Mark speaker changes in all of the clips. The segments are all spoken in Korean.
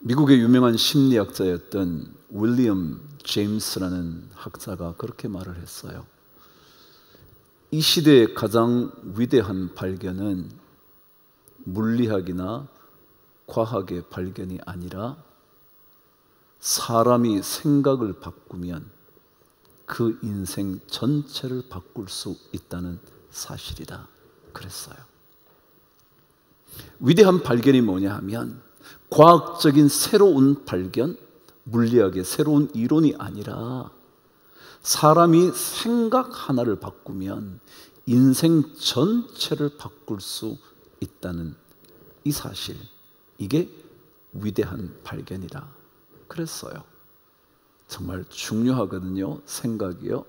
Speaker 1: 미국의 유명한 심리학자였던 윌리엄 제임스라는 학자가 그렇게 말을 했어요. 이 시대의 가장 위대한 발견은 물리학이나 과학의 발견이 아니라 사람이 생각을 바꾸면 그 인생 전체를 바꿀 수 있다는 사실이다 그랬어요. 위대한 발견이 뭐냐 하면 과학적인 새로운 발견, 물리학의 새로운 이론이 아니라 사람이 생각 하나를 바꾸면 인생 전체를 바꿀 수 있다는 이 사실, 이게 위대한 발견이라 그랬어요. 정말 중요하거든요. 생각이요.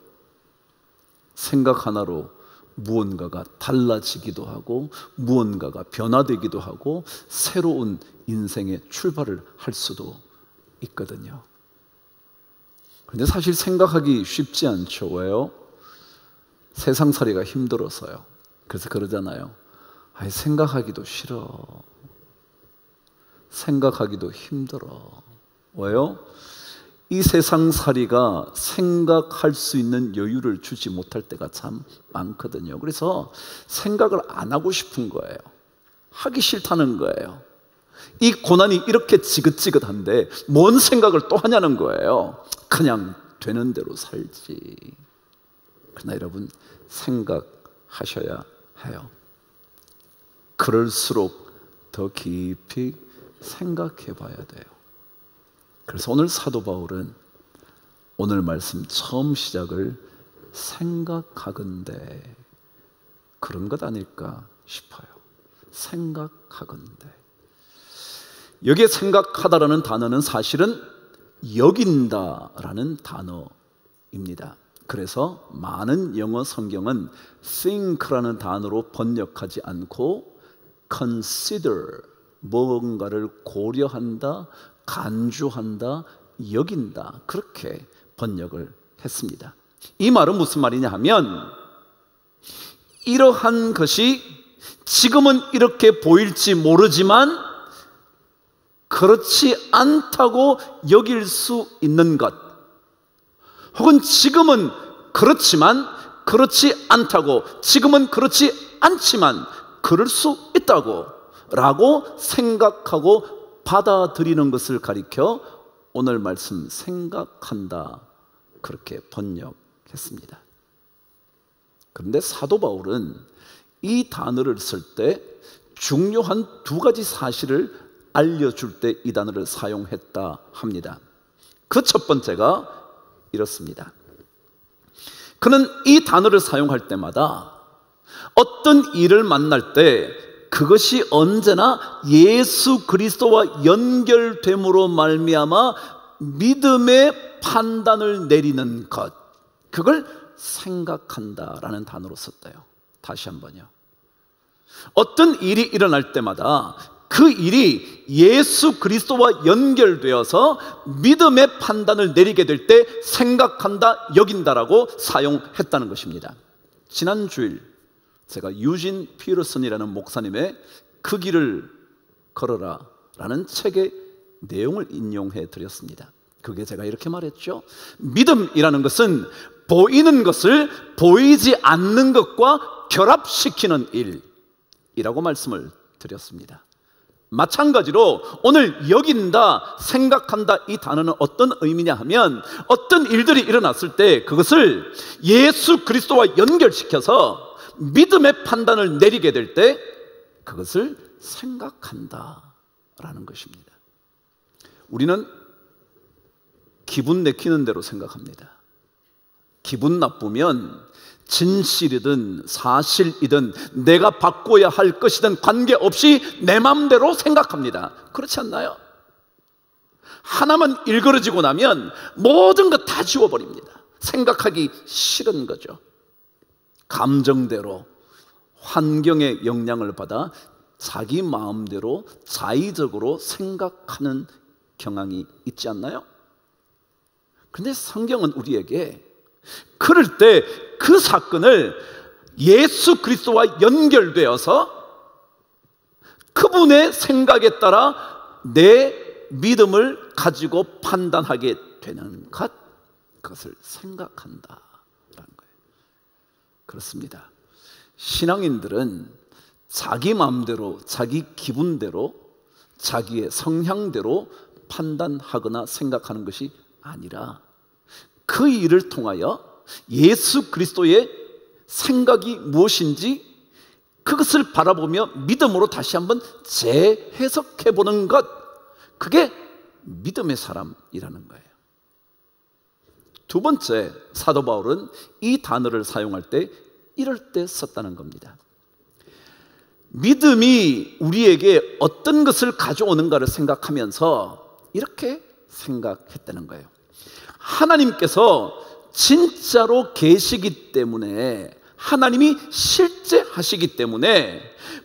Speaker 1: 생각 하나로 무언가가 달라지기도 하고 무언가가 변화되기도 하고 새로운 인생의 출발을 할 수도 있거든요. 그런데 사실 생각하기 쉽지 않죠. 왜요? 세상살이가 힘들어서요. 그래서 그러잖아요. 아이, 생각하기도 싫어. 생각하기도 힘들어. 왜요? 이 세상살이가 생각할 수 있는 여유를 주지 못할 때가 참 많거든요. 그래서 생각을 안 하고 싶은 거예요. 하기 싫다는 거예요. 이 고난이 이렇게 지긋지긋한데 뭔 생각을 또 하냐는 거예요. 그냥 되는 대로 살지. 그러나 여러분, 생각하셔야 해요. 그럴수록 더 깊이 생각해 봐야 돼요. 그래서 오늘 사도 바울은 오늘 말씀 처음 시작을 생각하건대, 그런 것 아닐까 싶어요. 생각하건대. 여기에 생각하다라는 단어는 사실은 여긴다라는 단어입니다. 그래서 많은 영어 성경은 think라는 단어로 번역하지 않고 consider, 뭔가를 고려한다, 간주한다, 여긴다, 그렇게 번역을 했습니다. 이 말은 무슨 말이냐 하면 이러한 것이 지금은 이렇게 보일지 모르지만 그렇지 않다고 여길 수 있는 것, 혹은 지금은 그렇지만 그렇지 않다고, 지금은 그렇지 않지만 그럴 수 있다고 라고 생각하고 받아들이는 것을 가리켜 오늘 말씀 생각한다, 그렇게 번역했습니다. 그런데 사도 바울은 이 단어를 쓸 때 중요한 두 가지 사실을 알려줄 때 이 단어를 사용했다 합니다. 그 첫 번째가 이렇습니다. 그는 이 단어를 사용할 때마다 어떤 일을 만날 때 그것이 언제나 예수 그리스도와 연결됨으로 말미암아 믿음의 판단을 내리는 것, 그걸 생각한다라는 단어로 썼대요. 다시 한번요. 어떤 일이 일어날 때마다 그 일이 예수 그리스도와 연결되어서 믿음의 판단을 내리게 될 때 생각한다, 여긴다라고 사용했다는 것입니다. 지난 주일 제가 유진 피어슨이라는 목사님의 그 길을 걸어라 라는 책의 내용을 인용해 드렸습니다. 그게 제가 이렇게 말했죠. 믿음이라는 것은 보이는 것을 보이지 않는 것과 결합시키는 일이라고 말씀을 드렸습니다. 마찬가지로 오늘 여긴다, 생각한다, 이 단어는 어떤 의미냐 하면 어떤 일들이 일어났을 때 그것을 예수 그리스도와 연결시켜서 믿음의 판단을 내리게 될 때 그것을 생각한다라는 것입니다. 우리는 기분 내키는 대로 생각합니다. 기분 나쁘면 진실이든 사실이든 내가 바꿔야 할 것이든 관계없이 내 마음대로 생각합니다. 그렇지 않나요? 하나만 일그러지고 나면 모든 것 다 지워버립니다. 생각하기 싫은 거죠. 감정대로, 환경의 영향을 받아 자기 마음대로 자의적으로 생각하는 경향이 있지 않나요? 그런데 성경은 우리에게 그럴 때 그 사건을 예수 그리스도와 연결되어서 그분의 생각에 따라 내 믿음을 가지고 판단하게 되는 것, 그것을 생각한다라는 거예요. 그렇습니다. 신앙인들은 자기 마음대로, 자기 기분대로, 자기의 성향대로 판단하거나 생각하는 것이 아니라 그 일을 통하여 예수 그리스도의 생각이 무엇인지 그것을 바라보며 믿음으로 다시 한번 재해석해 보는 것, 그게 믿음의 사람이라는 거예요. 두 번째, 사도 바울은 이 단어를 사용할 때 이럴 때 썼다는 겁니다. 믿음이 우리에게 어떤 것을 가져오는가를 생각하면서 이렇게 생각했다는 거예요. 하나님께서 진짜로 계시기 때문에, 하나님이 실제 하시기 때문에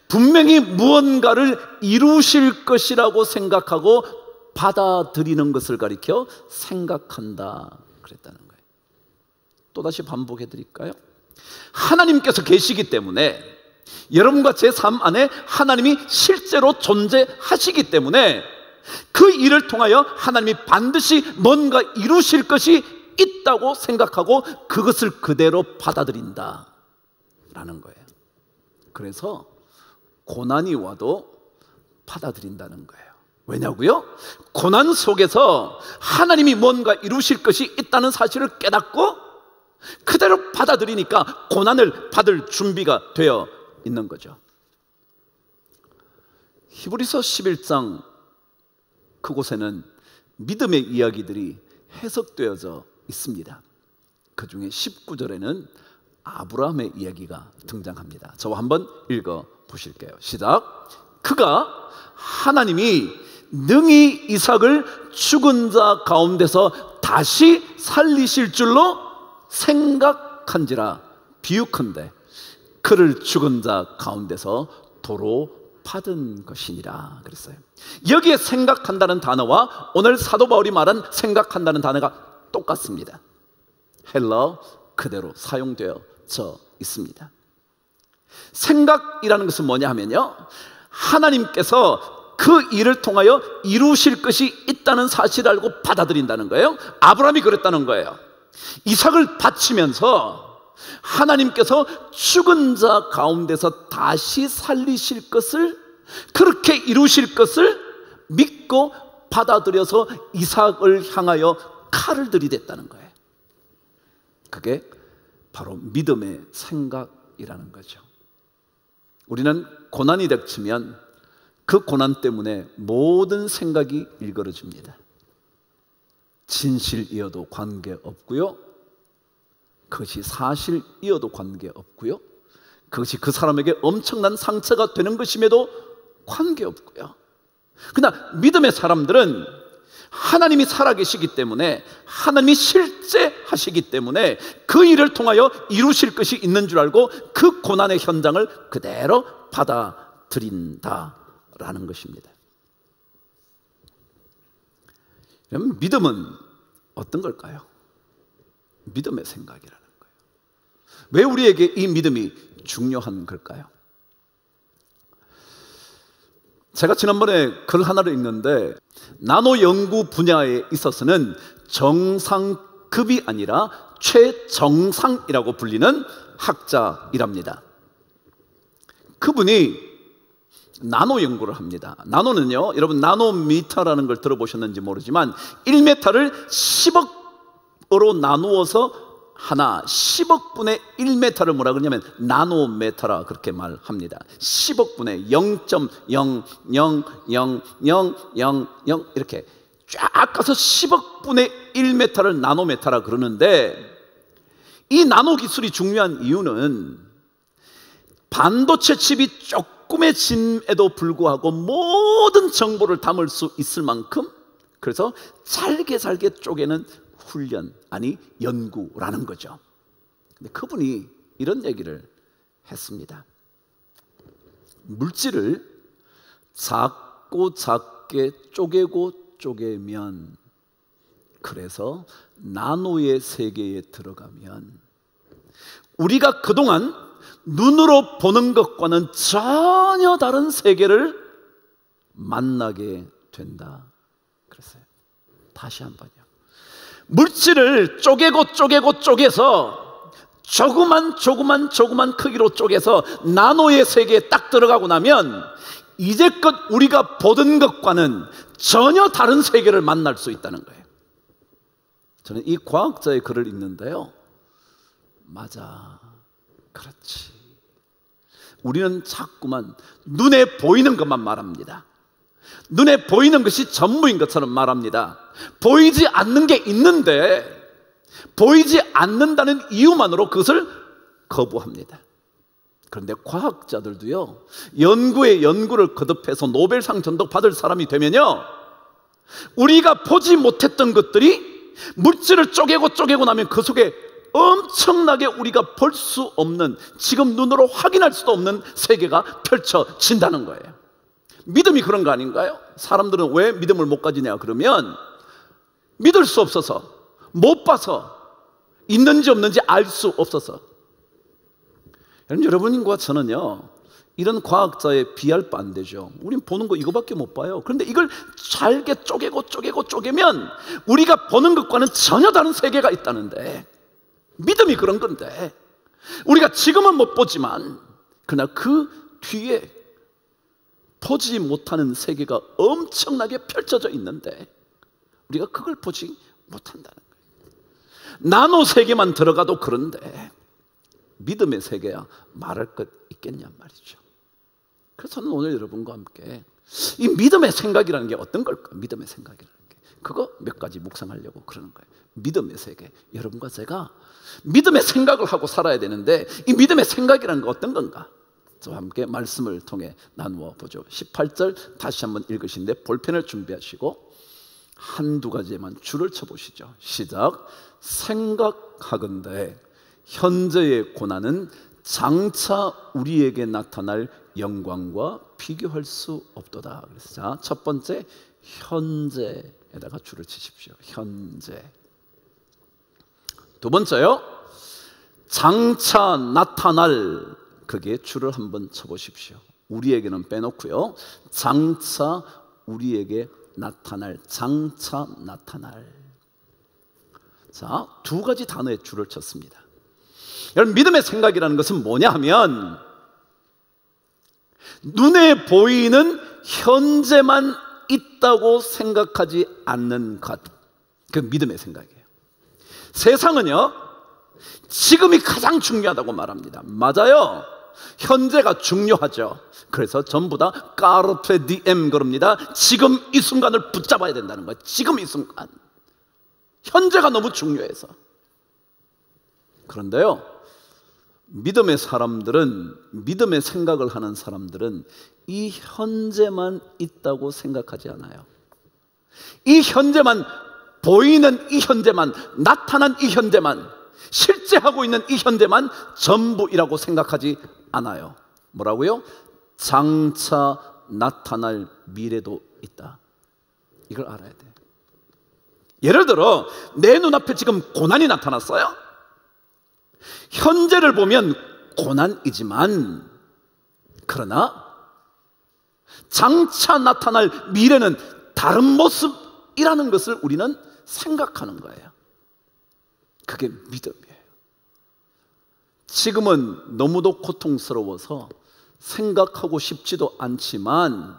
Speaker 1: 분명히 무언가를 이루실 것이라고 생각하고 받아들이는 것을 가리켜 생각한다 그랬다는 거예요. 또다시 반복해 드릴까요? 하나님께서 계시기 때문에, 여러분과 제 삶 안에 하나님이 실제로 존재하시기 때문에 그 일을 통하여 하나님이 반드시 뭔가 이루실 것이 있다고 생각하고 그것을 그대로 받아들인다 라는 거예요. 그래서 고난이 와도 받아들인다는 거예요. 왜냐고요? 고난 속에서 하나님이 뭔가 이루실 것이 있다는 사실을 깨닫고 그대로 받아들이니까 고난을 받을 준비가 되어 있는 거죠. 히브리서 11장 그곳에는 믿음의 이야기들이 해석되어져 있습니다. 그 중에 19절에는 아브라함의 이야기가 등장합니다. 저와 한번 읽어 보실게요. 시작. 그가 하나님이 능히 이삭을 죽은 자 가운데서 다시 살리실 줄로 생각한지라 비유컨대 그를 죽은 자 가운데서 도로 받은 것이니라 그랬어요. 여기에 생각한다는 단어와 오늘 사도 바울이 말한 생각한다는 단어가 똑같습니다. 헬라어 그대로 사용되어져 있습니다. 생각이라는 것은 뭐냐 하면요, 하나님께서 그 일을 통하여 이루실 것이 있다는 사실을 알고 받아들인다는 거예요. 아브라함이 그랬다는 거예요. 이삭을 바치면서 하나님께서 죽은 자 가운데서 다시 살리실 것을, 그렇게 이루실 것을 믿고 받아들여서 이삭을 향하여 칼을 들이댔다는 거예요. 그게 바로 믿음의 생각이라는 거죠. 우리는 고난이 닥치면 그 고난 때문에 모든 생각이 일그러집니다. 진실이어도 관계없고요, 그것이 사실이어도 관계없고요, 그것이 그 사람에게 엄청난 상처가 되는 것임에도 관계없고요. 그러나 믿음의 사람들은 하나님이 살아계시기 때문에, 하나님이 실제 하시기 때문에 그 일을 통하여 이루실 것이 있는 줄 알고 그 고난의 현장을 그대로 받아들인다라는 것입니다. 그럼 믿음은 어떤 걸까요? 믿음의 생각이라는 거예요. 왜 우리에게 이 믿음이 중요한 걸까요? 제가 지난번에 글 하나를 읽는데, 나노 연구 분야에 있어서는 정상급이 아니라 최정상이라고 불리는 학자이랍니다. 그분이 나노 연구를 합니다. 나노는요, 여러분 나노미터라는 걸 들어보셨는지 모르지만 1m를 10억으로 나누어서 하나 10억분의 1m를 뭐라 그러냐면 나노메터라 그렇게 말합니다. 10억분의 0.0000000 이렇게 쫙 가서 10억분의 1m를 나노메터라 그러는데, 이 나노 기술이 중요한 이유는 반도체 칩이 조금의 짐에도 불구하고 모든 정보를 담을 수 있을 만큼, 그래서 잘게 쪼개는 훈련, 아니 연구라는 거죠. 근데 그분이 이런 얘기를 했습니다. 물질을 작게 쪼개면, 그래서 나노의 세계에 들어가면 우리가 그동안 눈으로 보는 것과는 전혀 다른 세계를 만나게 된다. 그랬어요. 다시 한번요. 물질을 쪼개서 조그만 크기로 쪼개서 나노의 세계에 딱 들어가고 나면 이제껏 우리가 보던 것과는 전혀 다른 세계를 만날 수 있다는 거예요. 저는 이 과학자의 글을 읽는데요, 맞아, 그렇지. 우리는 자꾸만 눈에 보이는 것만 말합니다. 눈에 보이는 것이 전부인 것처럼 말합니다. 보이지 않는 게 있는데 보이지 않는다는 이유만으로 그것을 거부합니다. 그런데 과학자들도요, 연구에 연구를 거듭해서 노벨상 정도 받을 사람이 되면요, 우리가 보지 못했던 것들이 물질을 쪼개고 나면 그 속에 엄청나게 우리가 볼 수 없는, 지금 눈으로 확인할 수도 없는 세계가 펼쳐진다는 거예요. 믿음이 그런 거 아닌가요? 사람들은 왜 믿음을 못 가지냐 그러면 믿을 수 없어서, 못 봐서, 있는지 없는지 알 수 없어서. 여러분과 저는요, 이런 과학자에 비할 바 안 되죠. 우린 보는 거 이거밖에 못 봐요. 그런데 이걸 잘게 쪼개면 우리가 보는 것과는 전혀 다른 세계가 있다는데, 믿음이 그런 건데, 우리가 지금은 못 보지만 그러나 그 뒤에 보지 못하는 세계가 엄청나게 펼쳐져 있는데 우리가 그걸 보지 못한다는 거예요. 나노 세계만 들어가도 그런데 믿음의 세계야 말할 것 있겠냔 말이죠. 그래서 저는 오늘 여러분과 함께 이 믿음의 생각이라는 게 어떤 걸까? 믿음의 생각이라는 게 그거 몇 가지 묵상하려고 그러는 거예요. 믿음의 세계. 여러분과 제가 믿음의 생각을 하고 살아야 되는데 이 믿음의 생각이라는 게 어떤 건가? 저와 함께 말씀을 통해 나누어 보죠. 18절 다시 한번 읽으시는데 볼펜을 준비하시고 한두 가지에만 줄을 쳐보시죠. 시작. 생각하건대 현재의 고난은 장차 우리에게 나타날 영광과 비교할 수 없도다. 그래서 자, 첫 번째 현재에다가 줄을 치십시오. 현재. 두 번째요, 장차 나타날, 거기에 줄을 한번 쳐보십시오. 우리에게는 빼놓고요, 장차 우리에게 나타날, 장차 나타날. 자, 두 가지 단어에 줄을 쳤습니다. 여러분, 믿음의 생각이라는 것은 뭐냐 하면 눈에 보이는 현재만 있다고 생각하지 않는 것, 그 믿음의 생각이에요. 세상은요, 지금이 가장 중요하다고 말합니다. 맞아요. 현재가 중요하죠. 그래서 전부 다 까르페 디엠 그럽니다. 지금 이 순간을 붙잡아야 된다는 거예요. 지금 이 순간. 현재가 너무 중요해서. 그런데요, 믿음의 사람들은, 믿음의 생각을 하는 사람들은 이 현재만 있다고 생각하지 않아요. 이 현재만, 보이는 이 현재만, 나타난 이 현재만, 실제 하고 있는 이 현재만 전부이라고 생각하지 않아요. 뭐라고요? 장차 나타날 미래도 있다. 이걸 알아야 돼. 예를 들어 내 눈앞에 지금 고난이 나타났어요. 현재를 보면 고난이지만 그러나 장차 나타날 미래는 다른 모습이라는 것을 우리는 생각하는 거예요. 그게 믿음이에요. 지금은 너무도 고통스러워서 생각하고 싶지도 않지만,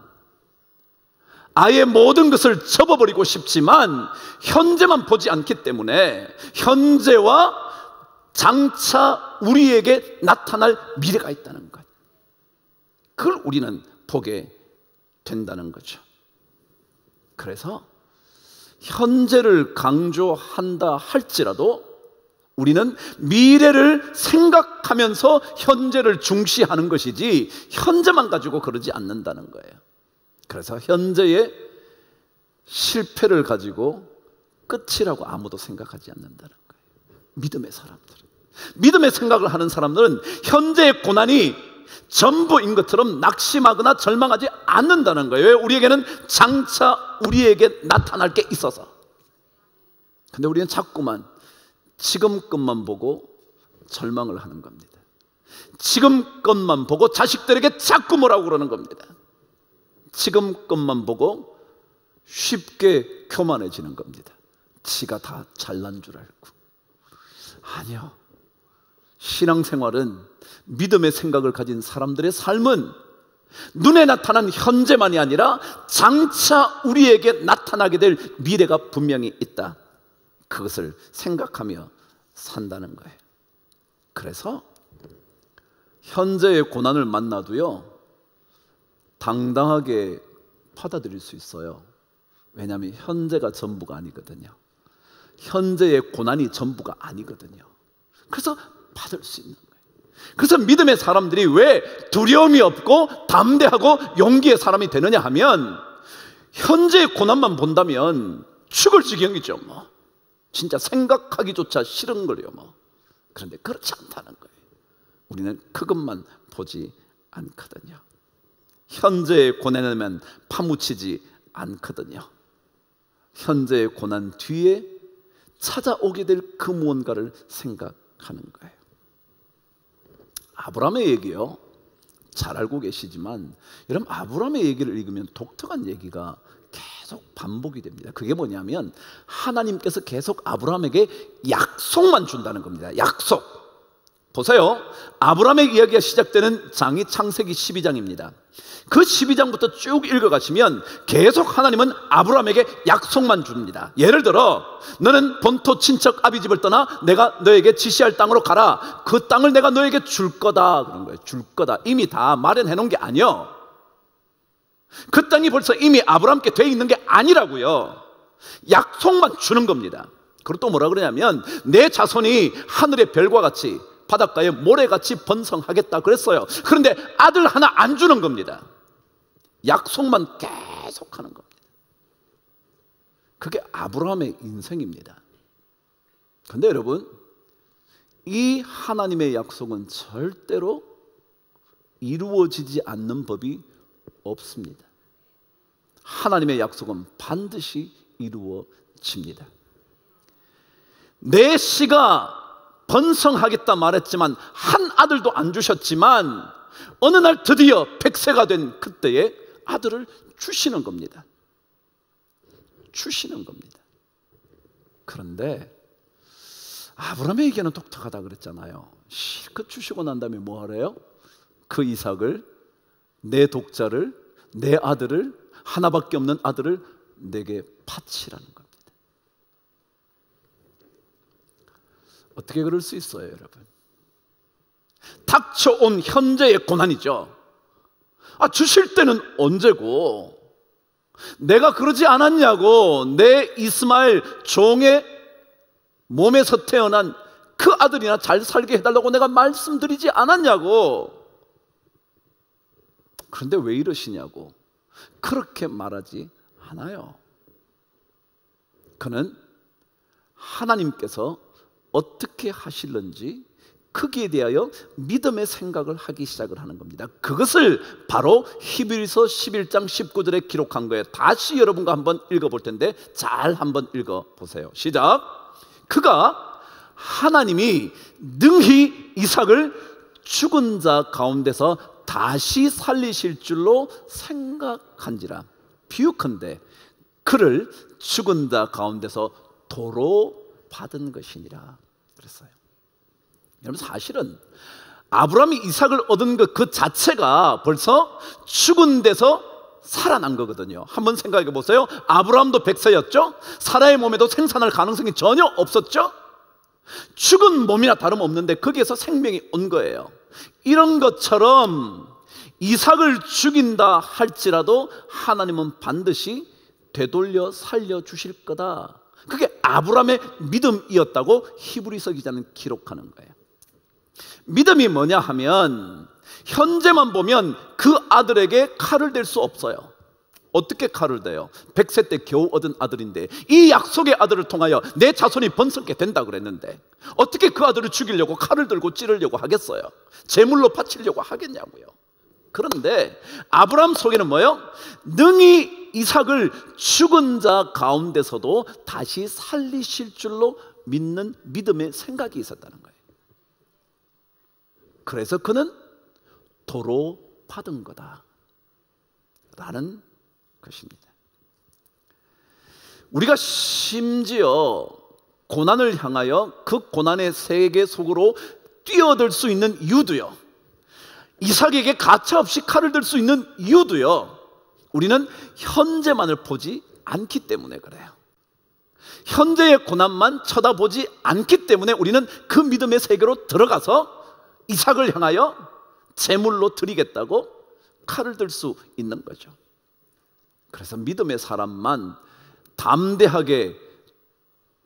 Speaker 1: 아예 모든 것을 접어버리고 싶지만 현재만 보지 않기 때문에 현재와 장차 우리에게 나타날 미래가 있다는 것, 그걸 우리는 보게 된다는 거죠. 그래서 현재를 강조한다 할지라도 우리는 미래를 생각하면서 현재를 중시하는 것이지 현재만 가지고 그러지 않는다는 거예요. 그래서 현재의 실패를 가지고 끝이라고 아무도 생각하지 않는다는 거예요. 믿음의 사람들은, 믿음의 생각을 하는 사람들은 현재의 고난이 전부인 것처럼 낙심하거나 절망하지 않는다는 거예요. 우리에게는 장차 우리에게 나타날 게 있어서. 근데 우리는 자꾸만 지금 것만 보고 절망을 하는 겁니다. 지금 것만 보고 자식들에게 자꾸 뭐라고 그러는 겁니다. 지금 것만 보고 쉽게 교만해지는 겁니다. 지가 다 잘난 줄 알고. 아니요. 신앙생활은 믿음의 생각을 가진 사람들의 삶은 눈에 나타난 현재만이 아니라 장차 우리에게 나타나게 될 미래가 분명히 있다. 그것을 생각하며 산다는 거예요. 그래서 현재의 고난을 만나도요, 당당하게 받아들일 수 있어요. 왜냐하면 현재가 전부가 아니거든요. 현재의 고난이 전부가 아니거든요. 그래서 받을 수 있는 거예요. 그래서 믿음의 사람들이 왜 두려움이 없고 담대하고 용기의 사람이 되느냐 하면, 현재의 고난만 본다면 죽을 지경이죠. 뭐 진짜 생각하기조차 싫은 거예요. 뭐 그런데 그렇지 않다는 거예요. 우리는 그것만 보지 않거든요. 현재의 고난에만 파묻히지 않거든요. 현재의 고난 뒤에 찾아오게 될 그 무언가를 생각하는 거예요. 아브라함의 얘기요, 잘 알고 계시지만 여러분, 아브라함의 얘기를 읽으면 독특한 얘기가 계속 반복이 됩니다. 그게 뭐냐면 하나님께서 계속 아브라함에게 약속만 준다는 겁니다. 약속. 보세요. 아브라함의 이야기가 시작되는 장이 창세기 12장입니다. 그 12장부터 쭉 읽어가시면 계속 하나님은 아브라함에게 약속만 줍니다. 예를 들어, 너는 본토 친척 아비집을 떠나 내가 너에게 지시할 땅으로 가라. 그 땅을 내가 너에게 줄 거다. 그런 거예요. 줄 거다. 이미 다 마련해 놓은 게 아니요. 그 땅이 벌써 이미 아브라함께 돼 있는 게 아니라고요. 약속만 주는 겁니다. 그리고 또 뭐라 그러냐면, 내 자손이 하늘의 별과 같이 바닷가의 모래같이 번성하겠다 그랬어요. 그런데 아들 하나 안 주는 겁니다. 약속만 계속하는 겁니다. 그게 아브라함의 인생입니다. 그런데 여러분, 이 하나님의 약속은 절대로 이루어지지 않는 법이 없습니다. 하나님의 약속은 반드시 이루어집니다. 내 씨가 번성하겠다 말했지만 한 아들도 안 주셨지만 어느 날 드디어 100세가 된 그때에 아들을 주시는 겁니다. 주시는 겁니다. 그런데 아브라함의 얘기는 독특하다 그랬잖아요. 실컷 주시고 난 다음에 뭐 하래요? 그 이삭을, 내 독자를, 내 아들을, 하나밖에 없는 아들을 내게 바치라는 겁니다. 어떻게 그럴 수 있어요, 여러분? 닥쳐온 현재의 고난이죠. 주실 때는 언제고, 내가 그러지 않았냐고, 내 이스마엘 종의 몸에서 태어난 그 아들이나 잘 살게 해달라고 내가 말씀드리지 않았냐고. 그런데 왜 이러시냐고. 그렇게 말하지 않아요. 그는 하나님께서 어떻게 하실는지 거기에 대하여 믿음의 생각을 하기 시작을 하는 겁니다. 그것을 바로 히브리서 11장 19절에 기록한 거예요. 다시 여러분과 한번 읽어볼 텐데 잘 한번 읽어보세요. 시작. 그가 하나님이 능히 이삭을 죽은 자 가운데서 다시 살리실 줄로 생각한지라. 비유컨대 그를 죽은 자 가운데서 도로 받은 것이니라 그랬어요. 여러분, 사실은 아브라함이 이삭을 얻은 것 그 자체가 벌써 죽은 데서 살아난 거거든요. 한번 생각해 보세요. 아브라함도 100세였죠. 사라의 몸에도 생산할 가능성이 전혀 없었죠. 죽은 몸이나 다름없는데 거기에서 생명이 온 거예요. 이런 것처럼 이삭을 죽인다 할지라도 하나님은 반드시 되돌려 살려주실 거다. 그게 아브라함의 믿음이었다고 히브리서 기자는 기록하는 거예요. 믿음이 뭐냐 하면 현재만 보면 그 아들에게 칼을 댈 수 없어요. 어떻게 칼을 대요? 100세 때 겨우 얻은 아들인데, 이 약속의 아들을 통하여 내 자손이 번성케 된다 그랬는데 어떻게 그 아들을 죽이려고 칼을 들고 찌르려고 하겠어요? 제물로 바치려고 하겠냐고요. 그런데 아브라함 속에는 뭐예요? 능히 이삭을 죽은 자 가운데서도 다시 살리실 줄로 믿는 믿음의 생각이 있었다는 거예요. 그래서 그는 도로 받은 거다 라는 것입니다. 우리가 심지어 고난을 향하여 그 고난의 세계 속으로 뛰어들 수 있는 이유도요, 이삭에게 가차없이 칼을 들 수 있는 이유도요, 우리는 현재만을 보지 않기 때문에 그래요. 현재의 고난만 쳐다보지 않기 때문에 우리는 그 믿음의 세계로 들어가서 이삭을 향하여 제물로 드리겠다고 칼을 들 수 있는 거죠. 그래서 믿음의 사람만 담대하게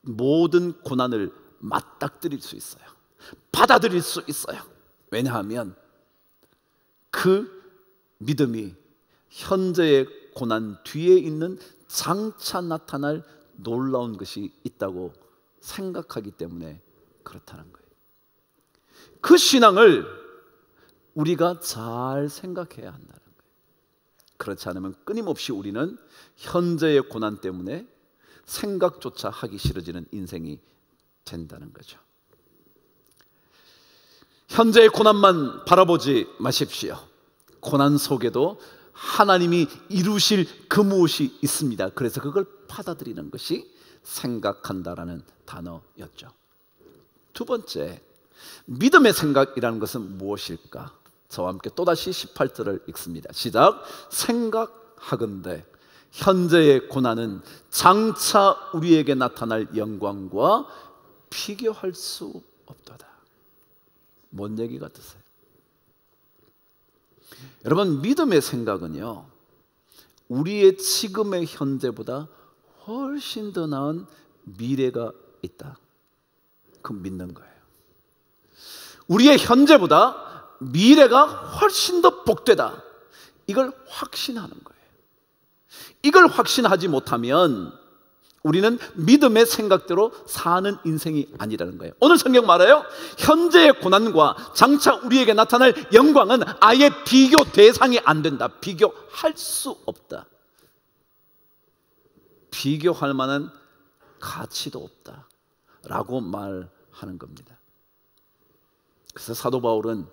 Speaker 1: 모든 고난을 맞닥뜨릴 수 있어요. 받아들일 수 있어요. 왜냐하면 그 믿음이 현재의 고난 뒤에 있는 장차 나타날 놀라운 것이 있다고 생각하기 때문에 그렇다는 거예요. 그 신앙을 우리가 잘 생각해야 한다는 거예요. 그렇지 않으면 끊임없이 우리는 현재의 고난 때문에 생각조차 하기 싫어지는 인생이 된다는 거죠. 현재의 고난만 바라보지 마십시오. 고난 속에도 하나님이 이루실 그 무엇이 있습니다. 그래서 그걸 받아들이는 것이 생각한다라는 단어였죠. 두 번째, 믿음의 생각이라는 것은 무엇일까? 저와 함께 또다시 18절을 읽습니다. 시작. 생각하건대 현재의 고난은 장차 우리에게 나타날 영광과 비교할 수 없도다. 뭔 얘기 같으세요? 여러분, 믿음의 생각은요, 우리의 지금의 현재보다 훨씬 더 나은 미래가 있다, 그 믿는 거예요. 우리의 현재보다 미래가 훨씬 더 복되다, 이걸 확신하는 거예요. 이걸 확신하지 못하면 우리는 믿음의 생각대로 사는 인생이 아니라는 거예요. 오늘 성경 말해요. 현재의 고난과 장차 우리에게 나타날 영광은 아예 비교 대상이 안 된다. 비교할 수 없다. 비교할 만한 가치도 없다 라고 말하는 겁니다. 그래서 사도 바울은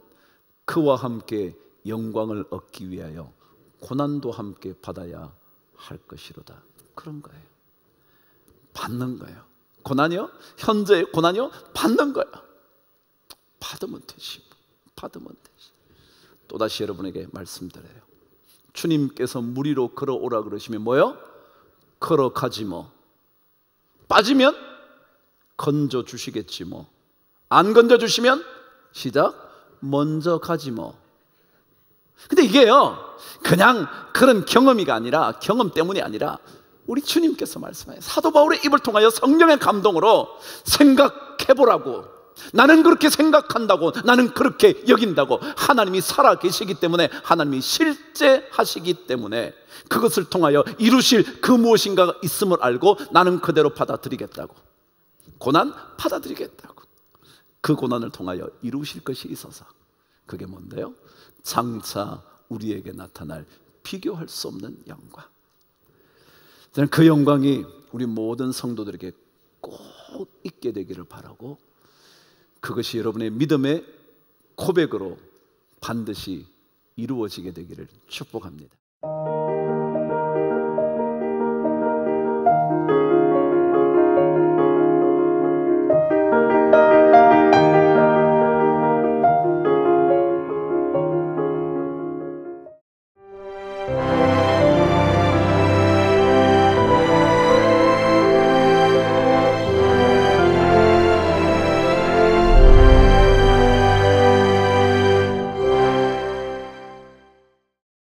Speaker 1: 그와 함께 영광을 얻기 위하여 고난도 함께 받아야 할 것이로다, 그런 거예요. 받는 거예요. 고난이요? 현재의 고난이요? 받는 거예요. 받으면 되지. 받으면 되지. 또다시 여러분에게 말씀드려요. 주님께서 물 위로 걸어오라 그러시면 뭐요? 걸어가지 뭐. 빠지면 건져 주시겠지 뭐. 안 건져 주시면 시작, 먼저 가지 뭐. 근데 이게요, 그냥 그런 경험이가 아니라, 경험 때문이 아니라 우리 주님께서 말씀하세요. 사도 바울의 입을 통하여 성령의 감동으로 생각해보라고, 나는 그렇게 생각한다고, 나는 그렇게 여긴다고. 하나님이 살아계시기 때문에, 하나님이 실제하시기 때문에 그것을 통하여 이루실 그 무엇인가가 있음을 알고 나는 그대로 받아들이겠다고, 고난 받아들이겠다고. 그 고난을 통하여 이루실 것이 있어서, 그게 뭔데요? 장차 우리에게 나타날 비교할 수 없는 영광. 저는 그 영광이 우리 모든 성도들에게 꼭 있게 되기를 바라고, 그것이 여러분의 믿음의 고백으로 반드시 이루어지게 되기를 축복합니다.